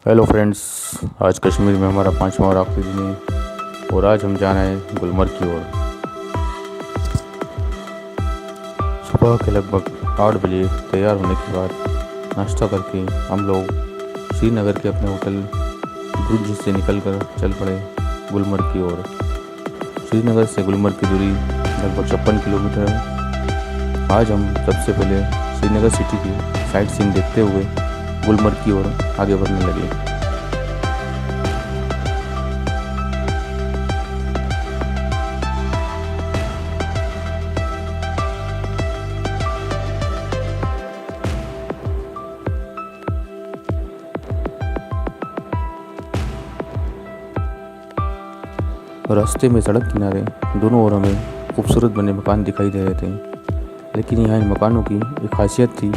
Hello friends. आज कश्मीर में हमारा 5वां और आखिरी दिन है और आज हम जा रहे हैं गुलमर्ग की ओर। सुबह के लगभग 8 बजे तैयार होने के बाद नाश्ता करके हम लोग श्रीनगर के अपने होटल ब्रुज से निकलकर चल पड़े गुलमर्ग की ओर। श्रीनगर से गुलमर्ग की दूरी लगभग 56 किलोमीटर है। आज हम सबसे पहले श्रीनगर सिटी की साइट सीन देखते हुए गुलमर्ग की ओर आगे बढ़ने लगे। रास्ते में सड़क किनारे दोनों ओर हमें खूबसूरत बने मकान दिखाई दे रहे थे, लेकिन यहाँ इन मकानों की एक खासियत थी।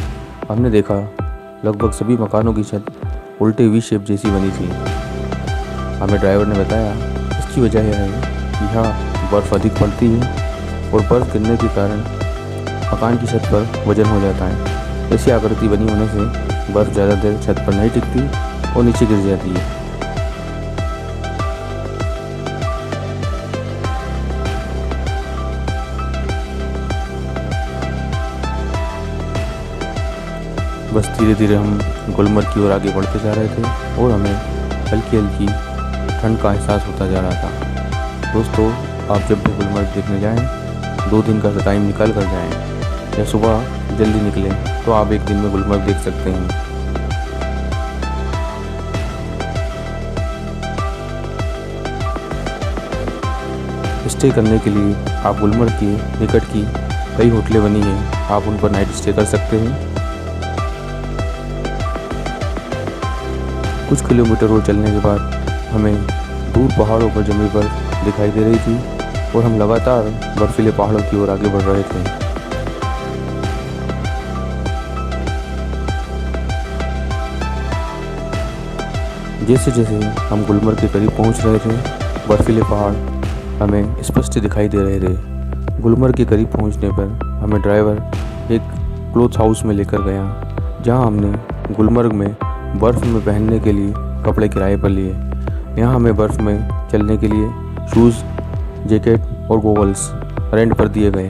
हमने देखा लगभग सभी मकानों की छत उल्टे वी शेप जैसी बनी थी। हमें ड्राइवर ने बताया इसकी वजह यह है कि यहाँ बर्फ़ अधिक पड़ती है और बर्फ़ गिरने के कारण मकान की छत पर वजन हो जाता है। ऐसी आकृति बनी होने से बर्फ़ ज़्यादा देर छत पर नहीं टिकती और नीचे गिर जाती है। बस धीरे धीरे हम गुलमर्ग की ओर आगे बढ़ते जा रहे थे और हमें हल्की हल्की ठंड का एहसास होता जा रहा था। दोस्तों, आप जब भी गुलमर्ग देखने जाएं 2 दिन का टाइम निकाल कर जाएं या सुबह जल्दी निकलें तो आप एक दिन में गुलमर्ग देख सकते हैं। स्टे करने के लिए आप गुलमर्ग के निकट की कई होटलें बनी हैं, आप उन पर नाइट स्टे कर सकते हैं। कुछ किलोमीटर और चलने के बाद हमें दूर पहाड़ों पर जमी बर्फ दिखाई दे रही थी और हम लगातार बर्फीले पहाड़ों की ओर आगे बढ़ रहे थे। जैसे जैसे हम गुलमर्ग के करीब पहुंच रहे थे, बर्फीले पहाड़ हमें स्पष्ट दिखाई दे रहे थे। गुलमर्ग के करीब पहुंचने पर हमें ड्राइवर एक क्लॉथ हाउस में लेकर गया, जहां हमने गुलमर्ग में बर्फ़ में पहनने के लिए कपड़े किराए पर लिए। यहाँ हमें बर्फ़ में चलने के लिए शूज़, जैकेट और गॉगल्स रेंट पर दिए गए।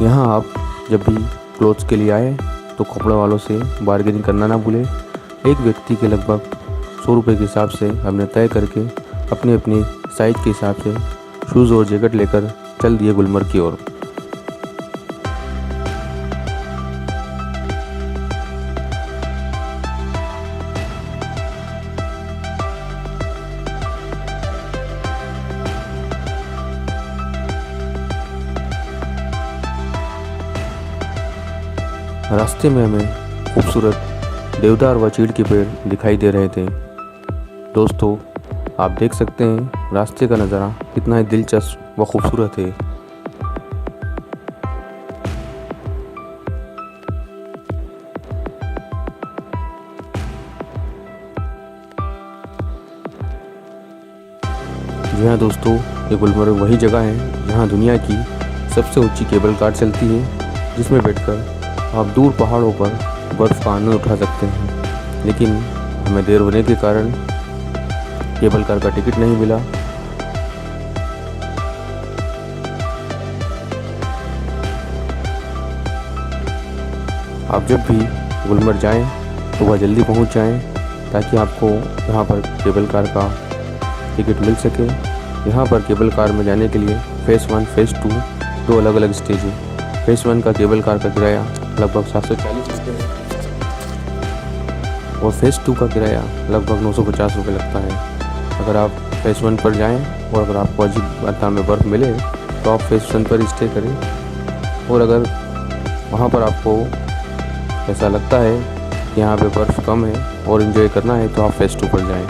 यहाँ आप जब भी क्लोथ्स के लिए आए तो कपड़ों वालों से बार्गेनिंग करना ना भूलें। एक व्यक्ति के लगभग 100 रुपये के हिसाब से हमने तय करके अपने अपने साइज़ के हिसाब से शूज़ और जैकेट लेकर चल दिए गुलमर्ग की ओर। रास्ते में हमें खूबसूरत देवदार व चीड़ के पेड़ दिखाई दे रहे थे। दोस्तों, आप देख सकते हैं रास्ते का नज़ारा कितना ही दिलचस्प व खूबसूरत है। जी हाँ दोस्तों, ये गुलमर्ग वही जगह है जहाँ दुनिया की सबसे ऊंची केबल कार चलती है, जिसमें बैठकर आप दूर पहाड़ों पर बर्फ़ का आनंद उठा सकते हैं। लेकिन हमें देर होने के कारण केबल कार का टिकट नहीं मिला। आप जब भी गुलमर्ग जाएं तो वह जल्दी पहुंच जाएं, ताकि आपको यहाँ पर केबल कार का टिकट मिल सके। यहाँ पर केबल कार में जाने के लिए फ़ेज़ 1, फ़ेज़ 2 दो अलग अलग स्टेज है। फ़ेज़ 1 का केबल कार का किराया लगभग 740 रुपये है और फ़ेज़ 2 का किराया लगभग 950 रुपये लगता है। अगर आप फ़ेज़ 1 पर जाएं और अगर आपको अजीब मात्रा में बर्फ़ मिले तो आप फ़ेज़ 1 पर स्टे करें, और अगर वहाँ पर आपको ऐसा लगता है कि यहाँ पे बर्फ़ कम है और इन्जॉय करना है तो आप फ़ेज़ 2 पर जाएं।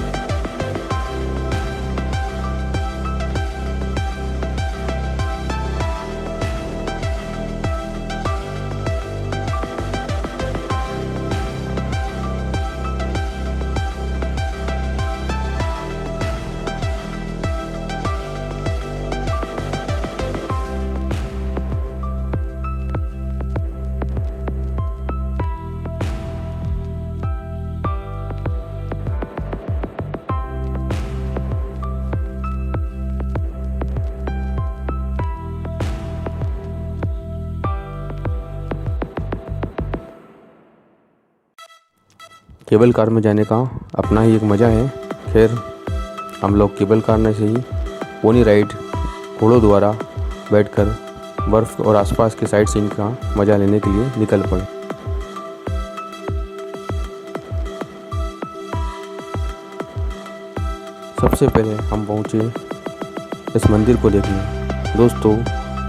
केबल कार में जाने का अपना ही एक मज़ा है। खैर हम लोग केबल कार में से ही पोनी राइड घोड़ों द्वारा बैठकर बर्फ़ और आसपास के साइट सीन का मज़ा लेने के लिए निकल पड़े। सबसे पहले हम पहुँचे इस मंदिर को देखने। दोस्तों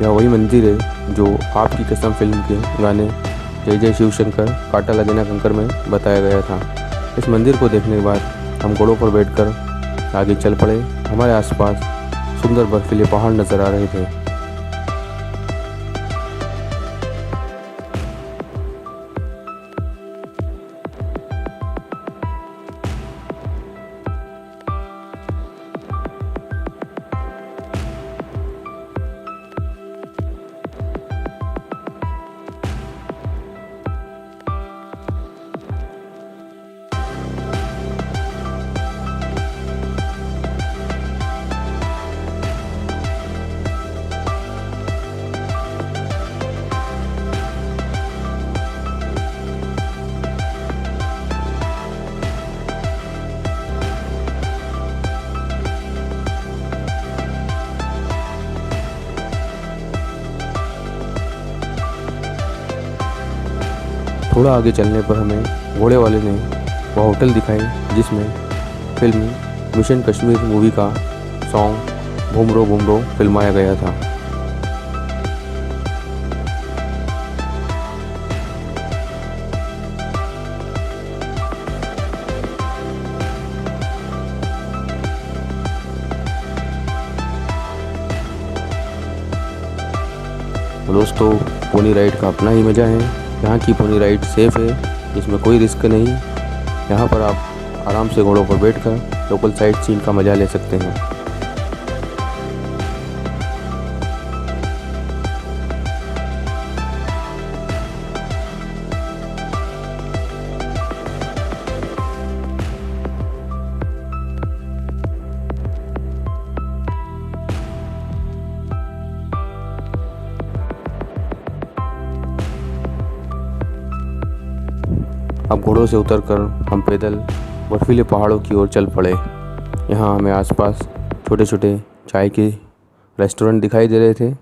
यह वही मंदिर है जो आपकी कसम फिल्म के गाने जय जय शिव शंकर काटा लगे ना कंकर में बताया गया था। इस मंदिर को देखने के बाद हम घोड़ों पर बैठकर आगे चल पड़े। हमारे आसपास सुंदर बर्फीले पहाड़ नज़र आ रहे थे। थोड़ा आगे चलने पर हमें घोड़े वाले ने वह होटल दिखाई जिसमें फिल्म मिशन कश्मीर मूवी का सॉन्ग भूमरो फिल्माया गया था। दोस्तों पोनी राइड का अपना ही मज़ा है। यहाँ की पोनी राइड सेफ़ है, इसमें कोई रिस्क नहीं। यहाँ पर आप आराम से घोड़ों पर बैठकर लोकल साइट सीन का मज़ा ले सकते हैं। अब घोड़ों से उतरकर हम पैदल बर्फीले पहाड़ों की ओर चल पड़े। यहाँ हमें आसपास छोटे छोटे चाय के रेस्टोरेंट दिखाई दे रहे थे।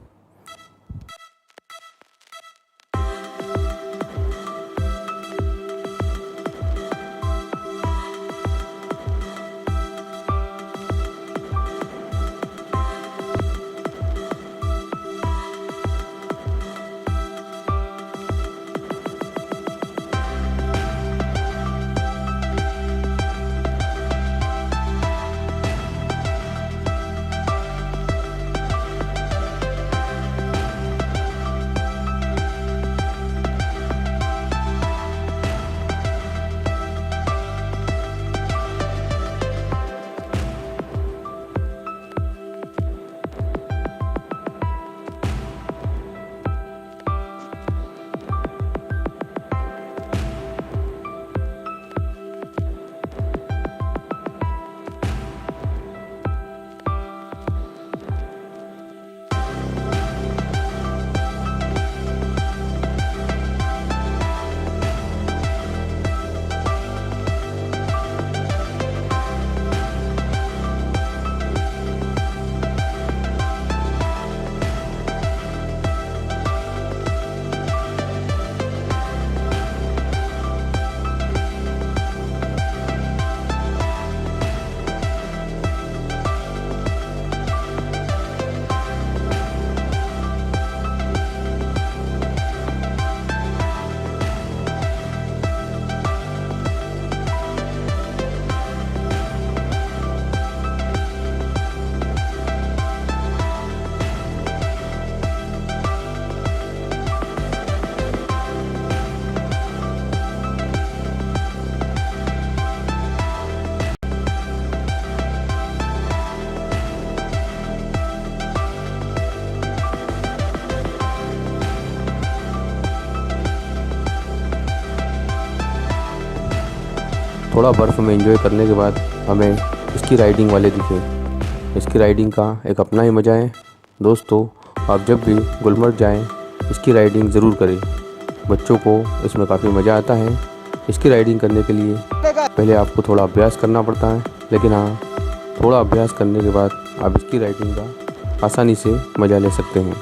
थोड़ा बर्फ़ में एंजॉय करने के बाद हमें इसकी राइडिंग वाले दिखे। इसकी राइडिंग का एक अपना ही मज़ा है। दोस्तों आप जब भी गुलमर्ग जाएं इसकी राइडिंग ज़रूर करें, बच्चों को इसमें काफ़ी मज़ा आता है। इसकी राइडिंग करने के लिए पहले आपको थोड़ा अभ्यास करना पड़ता है, लेकिन हाँ, थोड़ा अभ्यास करने के बाद आप इसकी राइटिंग का आसानी से मज़ा ले सकते हैं।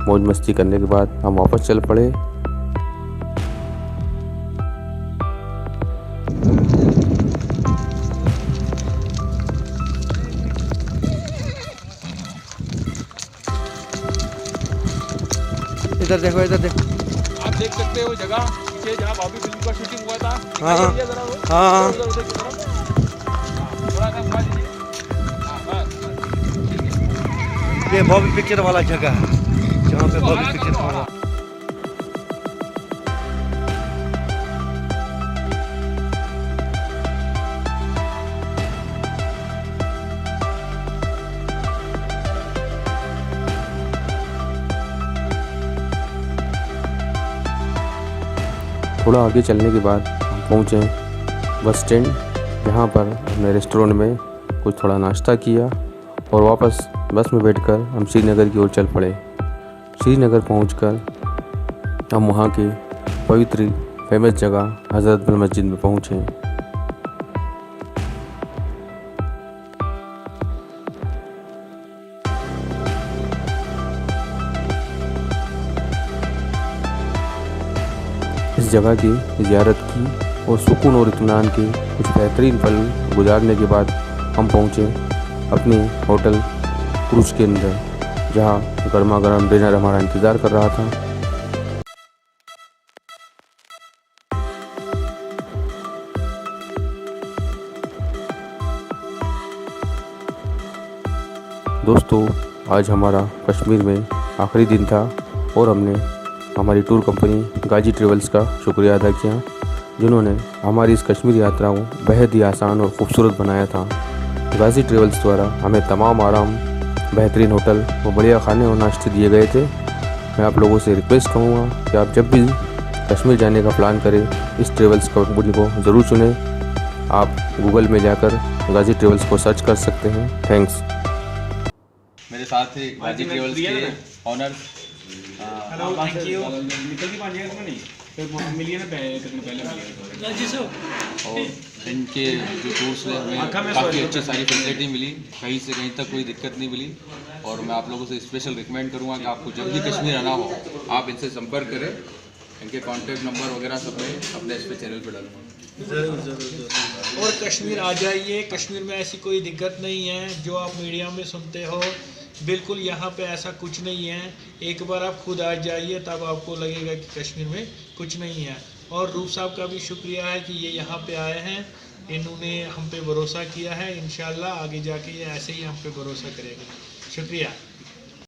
मौज मस्ती करने के बाद हम वापस चल पड़े। इधर देखो, इधर देखो, आप देख सकते हो जगह पीछे जहाँ बॉबी फिल्म का शूटिंग हुआ था। हाँ जरा वो हाँ उधर उधर की तरफ थोड़ा सा घुमा दीजिए। हाँ, बस ये बॉबी पिक्चर वाला जगह है जहाँ पे बॉबी पिक्चर वाला। थोड़ा आगे चलने के बाद हम पहुँचे बस स्टैंड, जहाँ पर हमने रेस्टोरेंट में कुछ थोड़ा नाश्ता किया और वापस बस में बैठकर हम श्रीनगर की ओर चल पड़े। श्रीनगर पहुंचकर हम वहाँ के पवित्र फेमस जगह हज़रत बल मस्जिद में पहुँचे। इस जगह की ज़ियारत की और सुकून और इत्मीनान के कुछ बेहतरीन पल गुजारने के बाद हम पहुँचे अपने होटल क्रूज के अंदर, जहाँ गर्मा गर्म डिनर हमारा इंतज़ार कर रहा था। दोस्तों, आज हमारा कश्मीर में आखिरी दिन था और हमने हमारी टूर कंपनी गाजी ट्रेवल्स का शुक्रिया अदा किया, जिन्होंने हमारी इस कश्मीर यात्रा को बेहद ही आसान और ख़ूबसूरत बनाया था। गाजी ट्रेवल्स द्वारा हमें तमाम आराम, बेहतरीन होटल और बढ़िया खाने और नाश्ते दिए गए थे। मैं आप लोगों से रिक्वेस्ट करूँगा कि आप जब भी कश्मीर जाने का प्लान करें, इस ट्रेवल्स कंपनी को ज़रूर चुनें। आप गूगल में जाकर गाजी ट्रेवल्स को सर्च कर सकते हैं। थैंक्स। मेरे साथ थे गाजी ट्रेवल्स के ऑनर। Hello, thank you. निकल भी पाएंगे नहीं फिर मिलिए ना पहले और इनके जो टूर्स में हमें काफ़ी अच्छी सारी फैसिलिटी मिली, कहीं से कहीं तक कोई दिक्कत नहीं मिली। और मैं आप लोगों से स्पेशल रिकमेंड करूँगा कि आपको जब भी कश्मीर आना हो आप इनसे संपर्क करें। इनके कॉन्टैक्ट नंबर वगैरह सब मैं अपने इस पे चैनल पे डालूँगा। और कश्मीर आ जाइए। कश्मीर में ऐसी कोई दिक्कत नहीं है जो आप मीडिया में सुनते हो बिल्कुल यहाँ पे ऐसा कुछ नहीं है। एक बार आप खुद आ जाइए तब आपको लगेगा कि कश्मीर में कुछ नहीं है। और रूफ साहब का भी शुक्रिया है कि ये यहाँ पे आए हैं, इन्होंने हम पे भरोसा किया है। इंशाल्लाह आगे जाके ये ऐसे ही हम पे भरोसा करेगा। शुक्रिया।